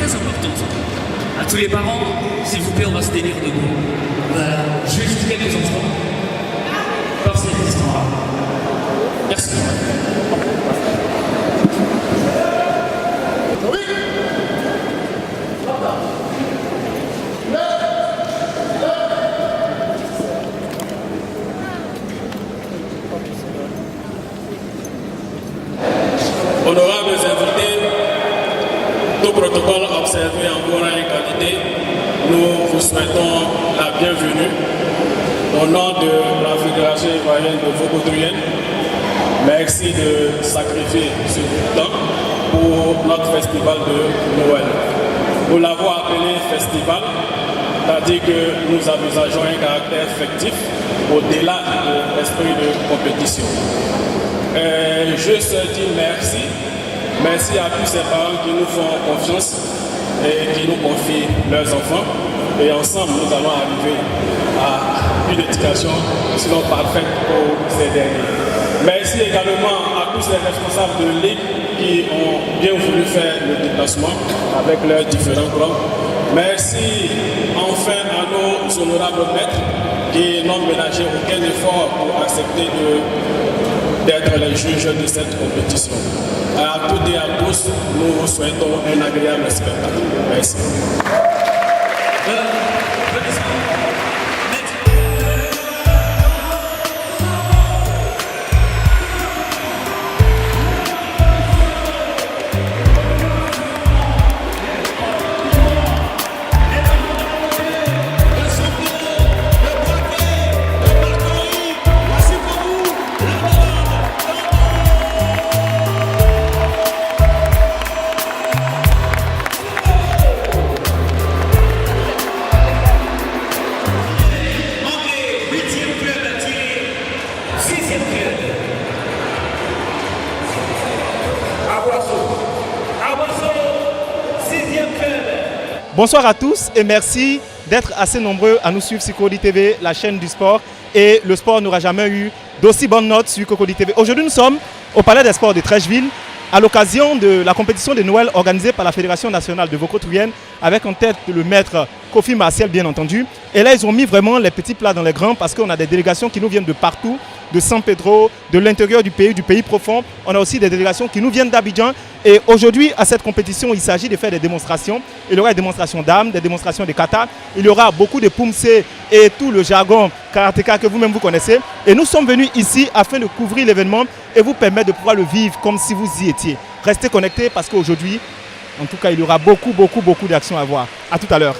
très importante. À tous les parents, s'il vous plaît, on va se tenir debout. Je vais juste quelques enfants. Par cette histoire. Merci. Honorables invités, tout protocole observé en bonne et qualité, nous vous souhaitons la bienvenue au nom de la Fédération ivoirienne de Vaucotourienne. Merci de sacrifier ce temps pour notre festival de Noël. Nous l'avons appelé festival, c'est-à-dire que nous envisageons un caractère festif au-delà de l'esprit de compétition. Juste dire merci. Merci à tous ces parents qui nous font confiance et qui nous confient leurs enfants. Et ensemble, nous allons arriver à une éducation sinon parfaite pour ces derniers. Merci également à tous les responsables de ligue qui ont bien voulu faire le déplacement avec leurs différents groupes. Merci enfin à nos honorables maîtres qui n'ont ménagé aucun effort pour accepter d'être les juges de cette compétition. À toutes et à tous, nous vous souhaitons un agréable spectacle. Merci. Bonsoir à tous et merci d'être assez nombreux à nous suivre sur Cocody TV, la chaîne du sport. Et le sport n'aura jamais eu d'aussi bonnes notes sur Cocody TV. Aujourd'hui, nous sommes au Palais des Sports de Trècheville à l'occasion de la compétition de Noël organisée par la Fédération nationale de Vaucotourienne avec en tête le maître Kofi Martial, bien entendu. Et là, ils ont mis vraiment les petits plats dans les grands parce qu'on a des délégations qui nous viennent de partout, de San Pedro, de l'intérieur du pays profond. On a aussi des délégations qui nous viennent d'Abidjan. Et aujourd'hui, à cette compétition, il s'agit de faire des démonstrations. Il y aura des démonstrations d'armes, des démonstrations de kata. Il y aura beaucoup de poumsé et tout le jargon karatéka que vous-même vous connaissez. Et nous sommes venus ici afin de couvrir l'événement et vous permettre de pouvoir le vivre comme si vous y étiez. Restez connectés parce qu'aujourd'hui, en tout cas, il y aura beaucoup d'actions à voir. À tout à l'heure.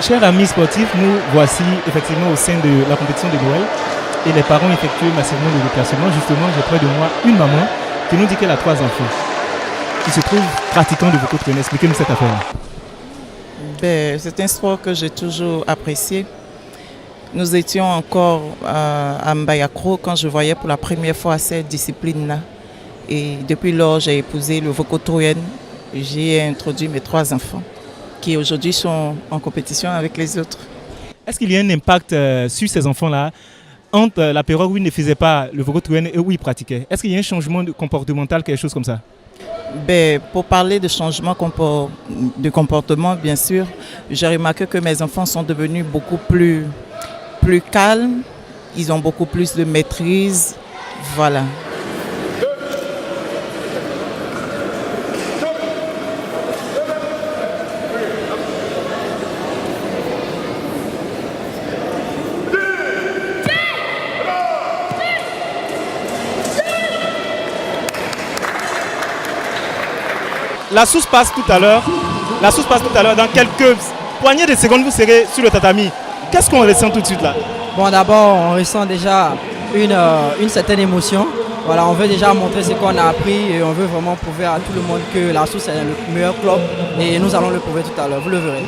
Chers amis sportifs, nous voici effectivement au sein de la compétition de Noël et les parents effectuent massivement le déplacement. Justement, j'ai près de moi une maman qui nous dit qu'elle a 3 enfants. qui se trouve pratiquant de Voko-Troyen. Expliquez-nous cette affaire. Ben, c'est un sport que j'ai toujours apprécié. Nous étions encore à Mbayakro quand je voyais pour la première fois cette discipline-là. Et depuis lors, j'ai épousé le Voko-Troyen. J'ai introduit mes 3 enfants qui aujourd'hui sont en compétition avec les autres. Est-ce qu'il y a un impact sur ces enfants-là entre la période où ils ne faisaient pas le Voko-Troyen et où ils pratiquaient? Est-ce qu'il y a un changement comportemental, quelque chose comme ça? Ben, pour parler de changement de comportement, bien sûr, j'ai remarqué que mes enfants sont devenus beaucoup plus calmes. Ils ont beaucoup plus de maîtrise. Voilà. La sauce passe tout à l'heure. La sauce passe tout à l'heure. Dans quelques poignées de secondes, vous serez sur le tatami. Qu'est-ce qu'on ressent tout de suite là? Bon, d'abord, on ressent déjà une certaine émotion. Voilà, on veut déjà montrer ce qu'on a appris et on veut vraiment prouver à tout le monde que la sauce est le meilleur club et nous allons le prouver tout à l'heure. Vous le verrez.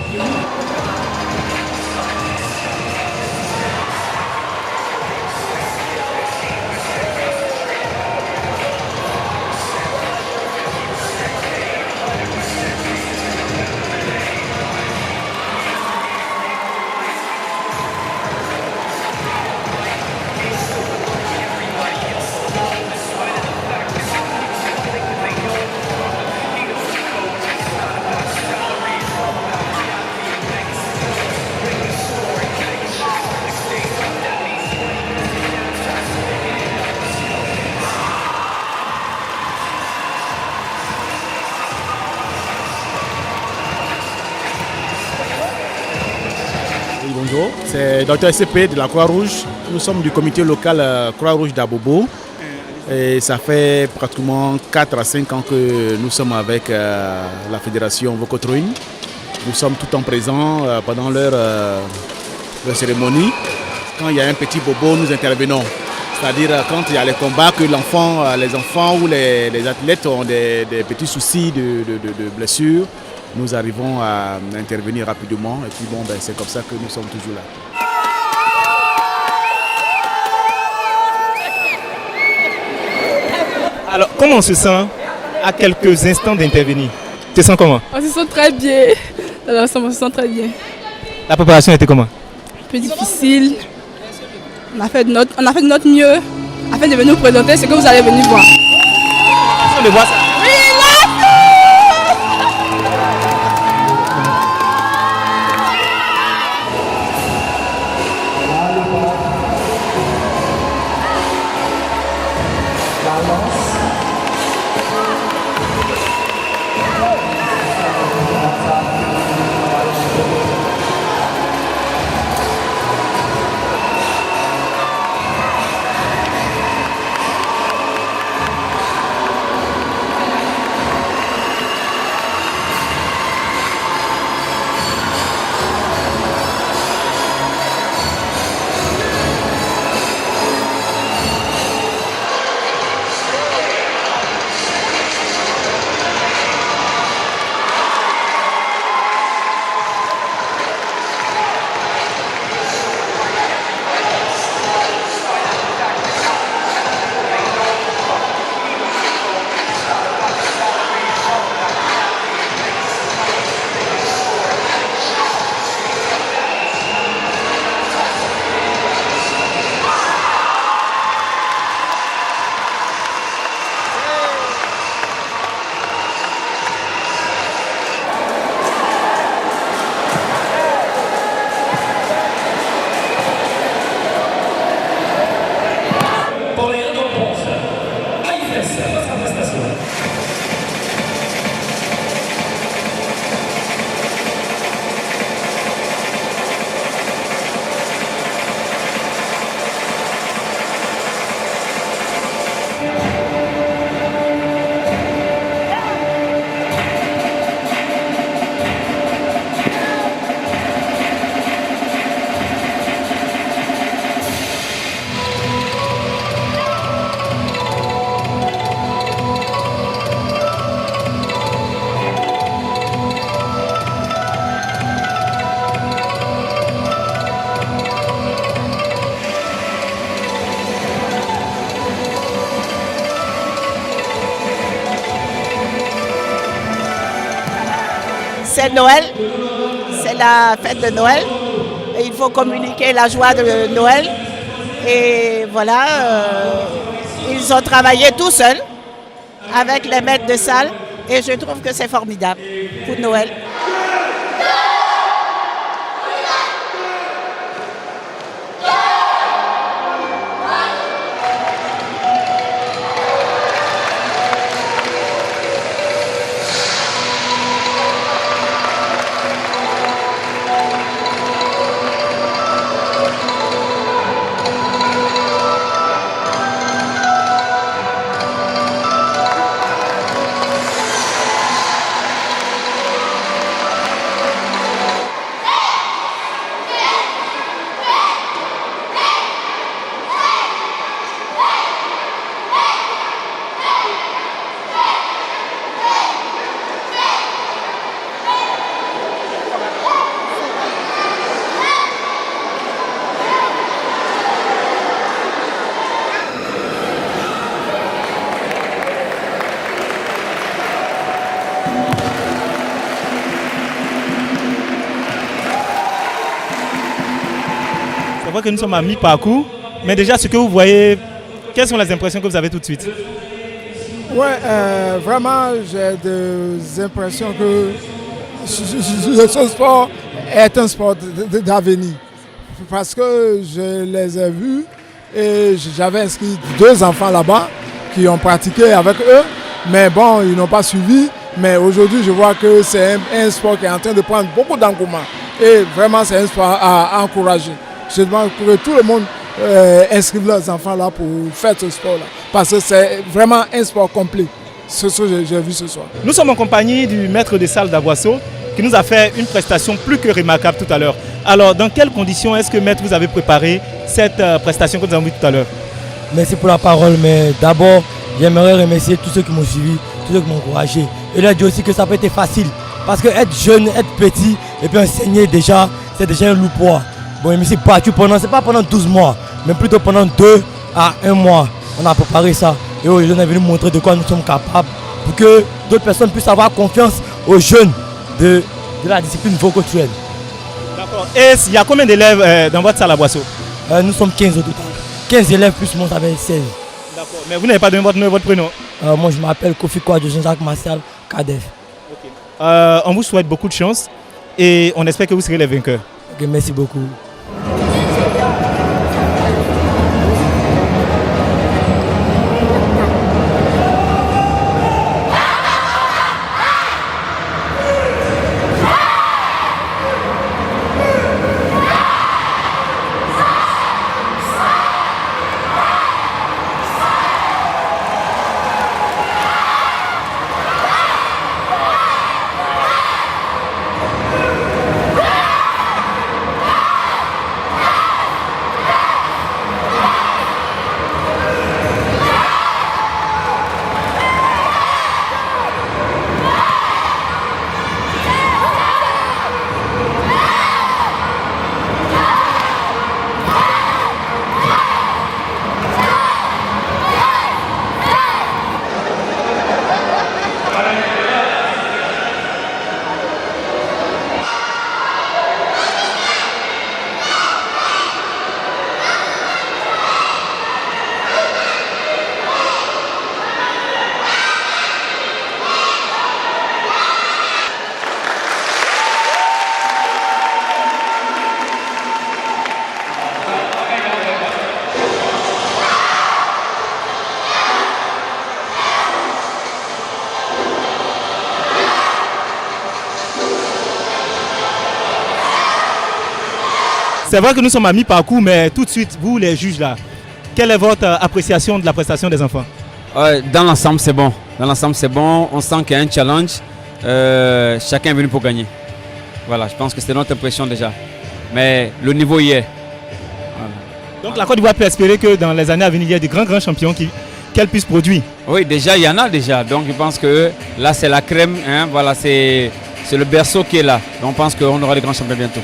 Bonjour, c'est Dr SCP de la Croix-Rouge. Nous sommes du comité local Croix-Rouge d'Abobo. Et ça fait pratiquement 4 à 5 ans que nous sommes avec la fédération Voko-Troyen. Nous sommes tout le temps présents pendant leur cérémonie. Quand il y a un petit bobo, nous intervenons. C'est-à-dire quand il y a les combats, que les enfants ou les athlètes ont des petits soucis de blessures, nous arrivons à intervenir rapidement. Et puis bon, c'est comme ça que nous sommes toujours là. Alors, comment on se sent à quelques instants d'intervenir? Tu te sens comment? On se sent très bien. Dans l'ensemble, on se sent très bien. La préparation était comment? Un peu difficile. On a fait de notre mieux afin de venir vous présenter ce que vous allez venir voir. On le voit ça. c'est Noël, c'est la fête de Noël. Et il faut communiquer la joie de Noël. Et voilà, ils ont travaillé tout seuls avec les maîtres de salle. Et je trouve que c'est formidable pour Noël. C'est vrai que nous sommes à mi-parcours, mais déjà ce que vous voyez, quelles sont les impressions que vous avez tout de suite? Ouais, vraiment, j'ai des impressions que ce sport est un sport d'avenir. Parce que je les ai vus et j'avais inscrit 2 enfants là-bas qui ont pratiqué avec eux, mais bon, ils n'ont pas suivi. Mais aujourd'hui, je vois que c'est un sport qui est en train de prendre beaucoup d'engouement. Et vraiment, c'est un sport à encourager. Je demande que tout le monde inscrive leurs enfants là pour faire ce sport-là. Parce que c'est vraiment un sport complet. C'est ce que j'ai vu ce soir. Nous sommes en compagnie du maître de salle d'Aboisseau qui nous a fait une prestation plus que remarquable tout à l'heure. Alors, dans quelles conditions est-ce que, maître, vous avez préparé cette prestation que nous avons vue tout à l'heure? Merci pour la parole, mais d'abord, j'aimerais remercier tous ceux qui m'ont suivi, tous ceux qui m'ont encouragé. Et leur dire aussi que ça peut être facile. Parce que être jeune, être petit et puis enseigner déjà, c'est déjà un lourd poids. Bon, je me suis battu c'est pas pendant 12 mois, mais plutôt pendant 2 à 1 mois. On a préparé ça. Et aujourd'hui, on est venu montrer de quoi nous sommes capables pour que d'autres personnes puissent avoir confiance aux jeunes de la discipline vocotuelle. D'accord. Et il y a combien d'élèves dans votre salle à Boisseau? Nous sommes 15 au total. 15 élèves plus moi, ça fait 16. D'accord. Mais vous n'avez pas donné votre prénom? Moi, je m'appelle Kofi Kouadjo Jean-Jacques Martial Kadef. Okay. On vous souhaite beaucoup de chance et on espère que vous serez les vainqueurs. Ok, merci beaucoup. C'est vrai que nous sommes à mi-parcours, mais tout de suite, vous les juges là, quelle est votre appréciation de la prestation des enfants? Dans l'ensemble, c'est bon. Dans l'ensemble, c'est bon. On sent qu'il y a un challenge. Chacun est venu pour gagner. Voilà, je pense que c'est notre impression déjà. Mais le niveau y est. Voilà. Donc la Côte d'Ivoire peut espérer que dans les années à venir, il y ait des grands champions qu'elle puisse produire. Oui, déjà, il y en a déjà. Donc je pense que là, c'est la crème. Hein, voilà, c'est le berceau qui est là. Donc, on pense qu'on aura des grands champions bientôt.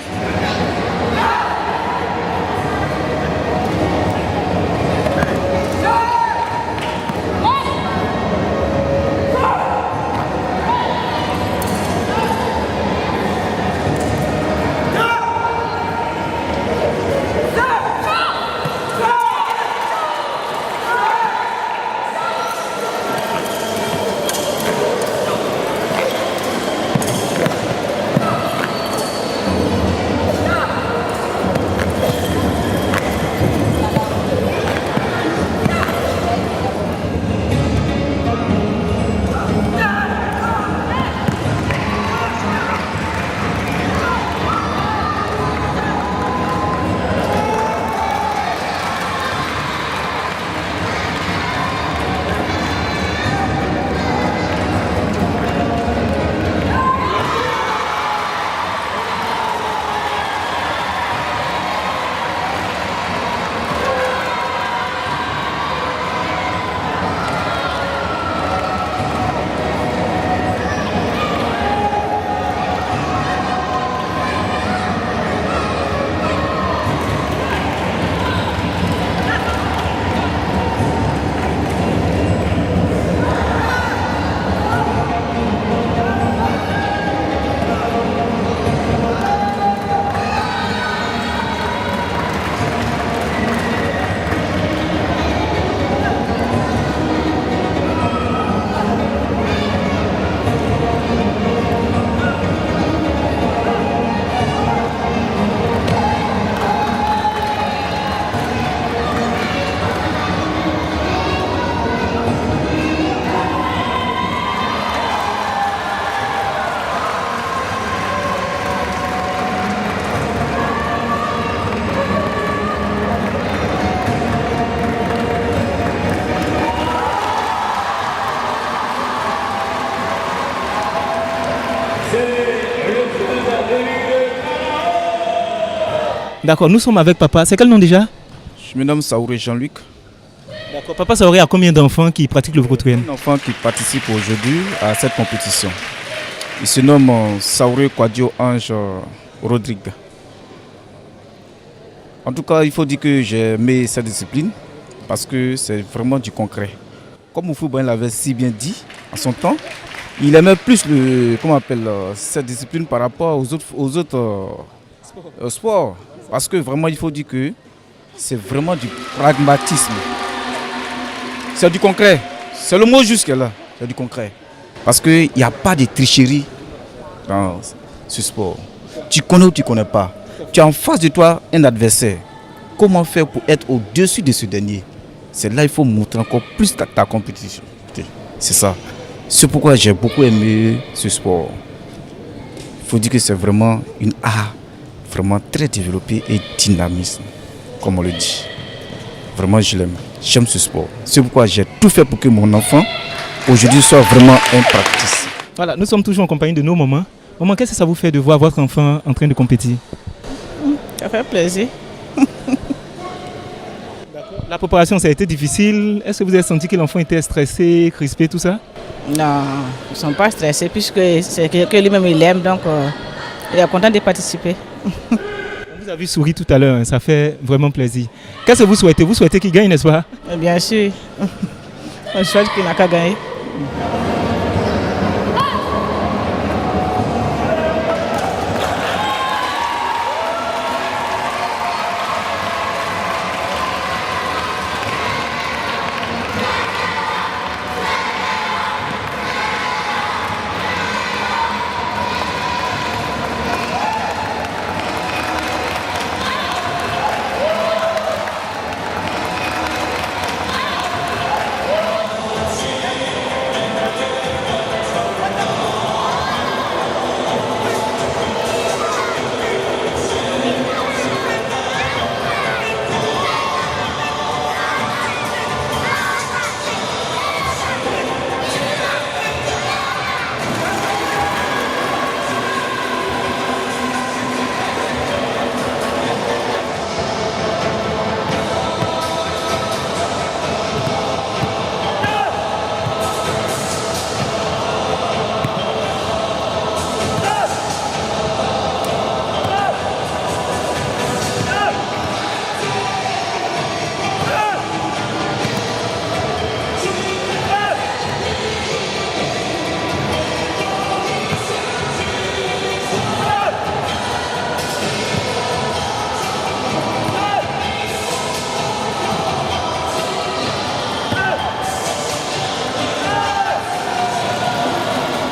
D'accord, nous sommes avec papa. C'est quel nom déjà? Je me nomme Saouré Jean-Luc. D'accord, papa Saouré a combien d'enfants qui pratiquent le Vokotouyen? Un enfant qui participe aujourd'hui à cette compétition. Il se nomme Saouré Kwadjo Ange Rodrigue. En tout cas, il faut dire que j'ai aimé cette discipline parce que c'est vraiment du concret. Comme Oufou l'avait si bien dit en son temps, il aimait plus cette discipline par rapport aux autres sports. Parce que vraiment, il faut dire que c'est vraiment du pragmatisme. C'est du concret. C'est le mot juste là. C'est du concret. Parce qu'il n'y a pas de tricherie dans ce sport. Tu connais ou tu ne connais pas. Tu as en face de toi un adversaire. Comment faire pour être au-dessus de ce dernier? C'est là qu'il faut montrer encore plus ta compétition. C'est ça. C'est pourquoi j'ai beaucoup aimé ce sport. Il faut dire que c'est vraiment une art vraiment très développée et dynamisme, comme on le dit. Vraiment, je l'aime. J'aime ce sport. C'est pourquoi j'ai tout fait pour que mon enfant, aujourd'hui, soit vraiment un praticien. Voilà, nous sommes toujours en compagnie de nos mamans. Maman, qu'est-ce que ça vous fait de voir votre enfant en train de compétir? Ça fait plaisir. La préparation, ça a été difficile. Est-ce que vous avez senti que l'enfant était stressé, crispé, tout ça? Non, ils ne sont pas stressés puisque c'est que lui-même il aime, donc il est content de participer. Vous avez souri tout à l'heure, ça fait vraiment plaisir. Qu'est-ce que vous souhaitez? Vous souhaitez qu'il gagne, n'est-ce pas? Bien sûr. On souhaite qu'il n'a qu'à gagner.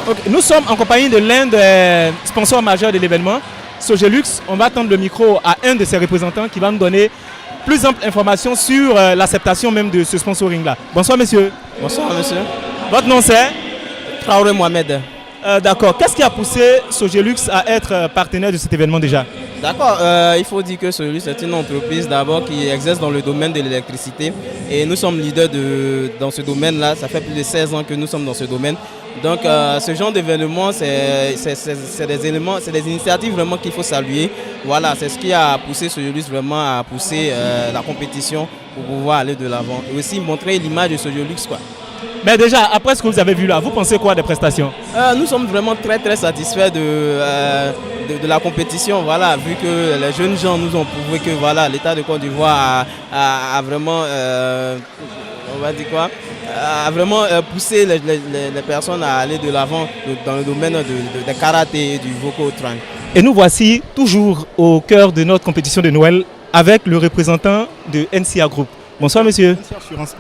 Okay, nous sommes en compagnie de l'un des sponsors majeurs de l'événement, Sogelux. On va tendre le micro à un de ses représentants qui va nous donner plus d'amples informations sur l'acceptation même de ce sponsoring-là. Bonsoir monsieur. Bonsoir monsieur. Votre nom c'est? Traoré Mohamed. D'accord. Qu'est-ce qui a poussé Sogelux à être partenaire de cet événement déjà? D'accord, il faut dire que Sogelux est une entreprise d'abord qui exerce dans le domaine de l'électricité et nous sommes leaders dans ce domaine-là. Ça fait plus de 16 ans que nous sommes dans ce domaine. Donc ce genre d'événement, c'est des initiatives vraiment qu'il faut saluer. Voilà, c'est ce qui a poussé Sogelux vraiment à pousser la compétition pour pouvoir aller de l'avant et aussi montrer l'image de Sogelux, quoi. Mais déjà, après ce que vous avez vu là, vous pensez quoi des prestations? Nous sommes vraiment très satisfaits de la compétition, voilà, vu que les jeunes gens nous ont prouvé que voilà, l'État de Côte d'Ivoire a vraiment, on va dire quoi, a vraiment poussé les personnes à aller de l'avant dans le domaine de karaté et du Vokotouyen. Et nous voici toujours au cœur de notre compétition de Noël avec le représentant de NCA Group. Bonsoir monsieur.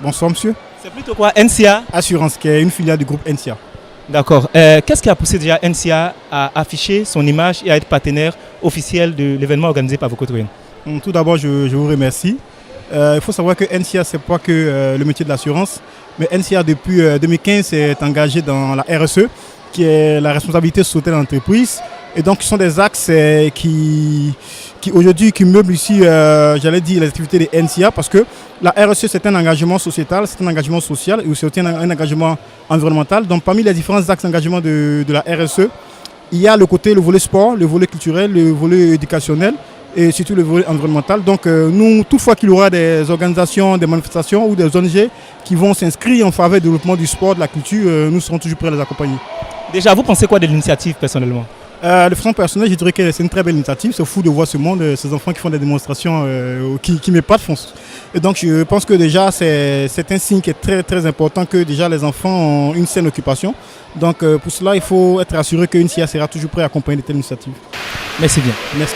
Bonsoir monsieur. C'est plutôt quoi NCA? Assurance, qui est une filiale du groupe NCA. D'accord. Qu'est-ce qui a poussé déjà NCA à afficher son image et à être partenaire officiel de l'événement organisé par Vokotouyen? Tout d'abord, je vous remercie. Il faut savoir que NCA, ce n'est pas que le métier de l'assurance, mais NCA, depuis 2015, s'est engagé dans la RSE, qui est la responsabilité sociétale de l'entreprise. Et donc, ce sont des axes qui aujourd'hui qui meublent ici, j'allais dire, les activités de NCA, parce que la RSE, c'est un engagement sociétal, c'est un engagement social et c'est aussi un engagement environnemental. Donc, parmi les différents axes d'engagement de la RSE, il y a le volet sport, le volet culturel, le volet éducationnel et surtout le volet environnemental. Donc nous, toutefois qu'il y aura des organisations, des manifestations ou des ONG qui vont s'inscrire en faveur du développement du sport, de la culture, nous serons toujours prêts à les accompagner. Déjà, vous pensez quoi de l'initiative personnellement? De façon personnelle, je dirais que c'est une très belle initiative. C'est fou de voir ce monde, ces enfants qui font des démonstrations qui m'épatent. Et donc je pense que déjà c'est un signe qui est très très important que déjà les enfants ont une saine occupation. Donc pour cela, il faut être assuré qu'une CIA sera toujours prête à accompagner de telles initiatives. Merci bien. Merci.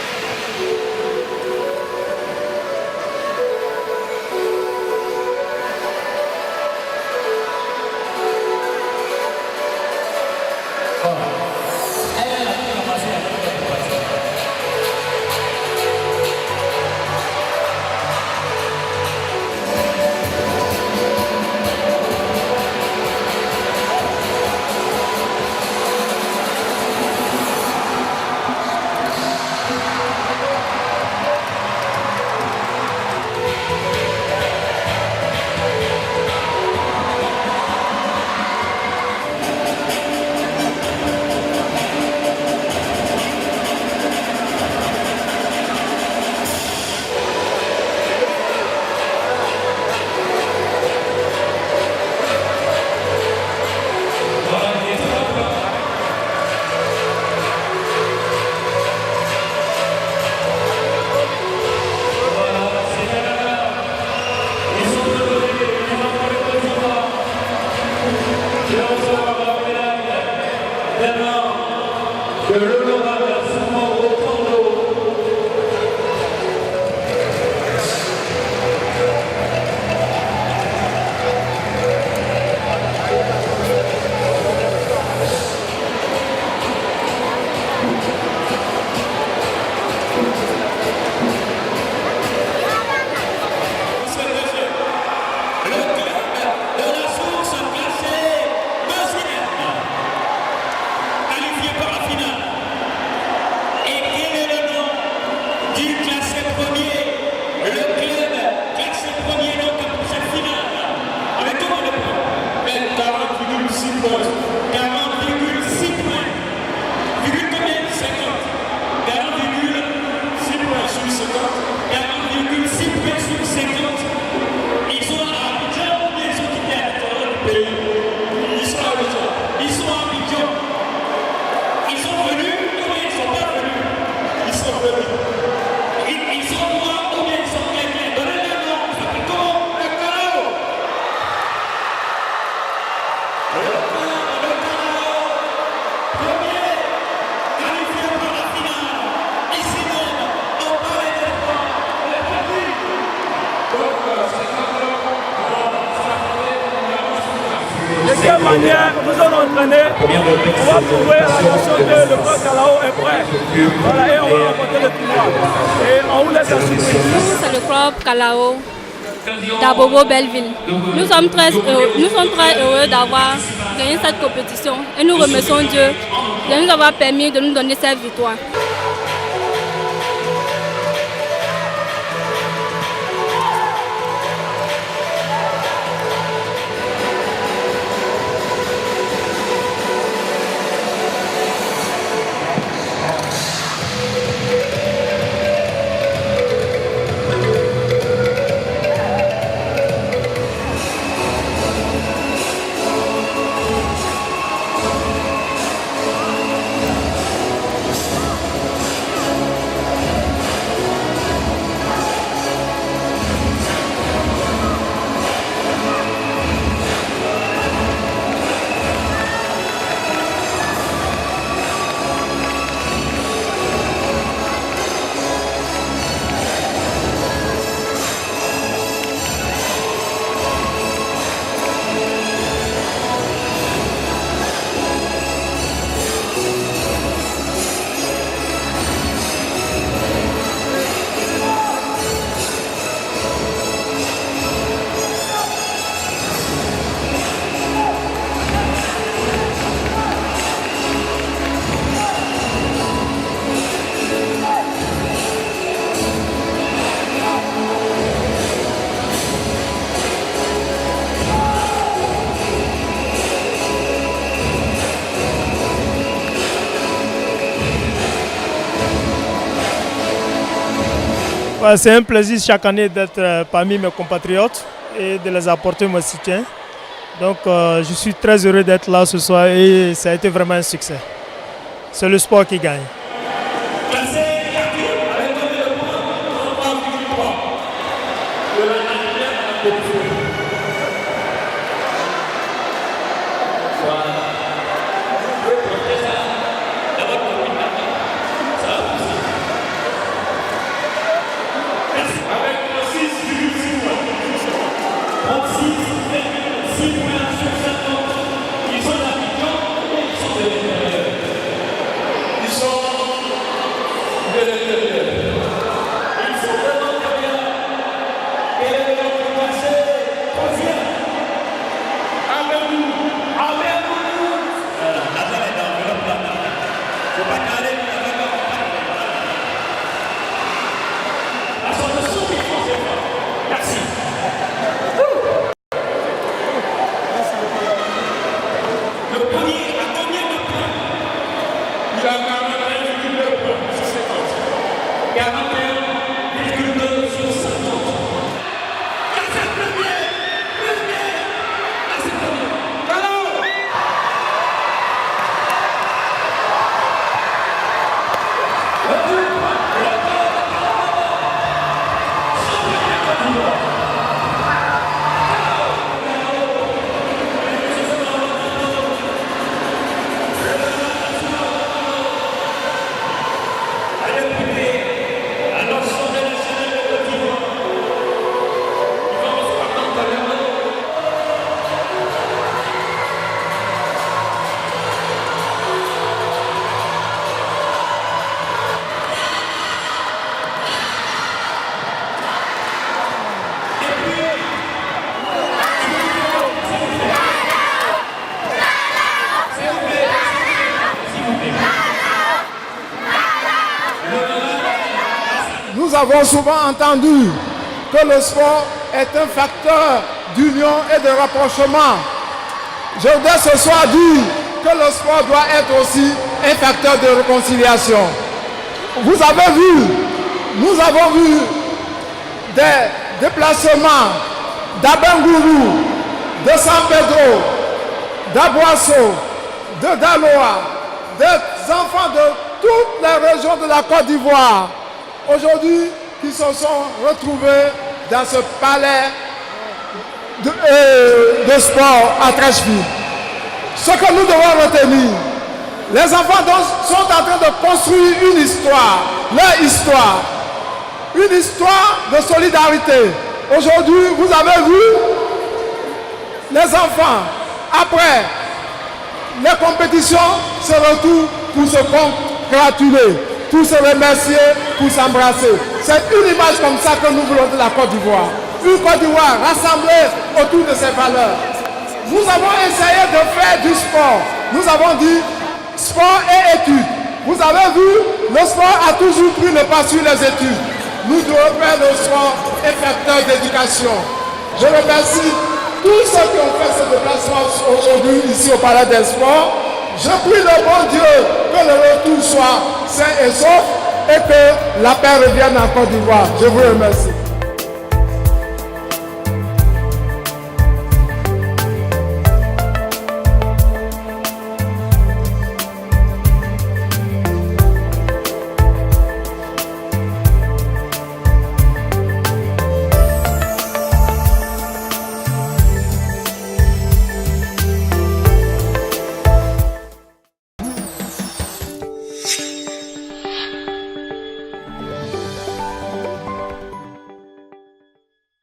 De quelle manière nous allons entraîner, on va prouver à la nation que le club Kalao est prêt. Voilà, et on va remporter le tournoi. Et on vous laisse la surprise. Nous, c'est le club Kalao d'Abobo Belleville. Nous sommes très heureux d'avoir gagné cette compétition et nous remercions Dieu de nous avoir permis de nous donner cette victoire. Ouais, c'est un plaisir chaque année d'être parmi mes compatriotes et de les apporter mon soutien. Donc je suis très heureux d'être là ce soir et ça a été vraiment un succès. C'est le sport qui gagne. Nous avons souvent entendu que le sport est un facteur d'union et de rapprochement. Je voudrais ce soir dire que le sport doit être aussi un facteur de réconciliation. Vous avez vu, nous avons vu des déplacements d'Abengourou, de San Pedro, d'Aboasso, de Daloa, des enfants de toutes les régions de la Côte d'Ivoire, aujourd'hui, qui se sont retrouvés dans ce palais de sport à Treichville. Ce que nous devons retenir, les enfants sont en train de construire une histoire, leur histoire, une histoire de solidarité. Aujourd'hui, vous avez vu les enfants, après les compétitions, se retrouvent pour se congratuler, pour se remercier, pour s'embrasser. C'est une image comme ça que nous voulons de la Côte d'Ivoire. Une Côte d'Ivoire rassemblée autour de ses valeurs. Nous avons essayé de faire du sport. Nous avons dit sport et études. Vous avez vu, le sport a toujours pris le pas sur les études. Nous devons faire le sport un facteur d'éducation. Je remercie tous ceux qui ont fait ce déplacement aujourd'hui ici au Palais des Sports. Je prie le bon Dieu que le retour soit sain et sauf et que la paix revienne en Côte d'Ivoire. Je vous remercie.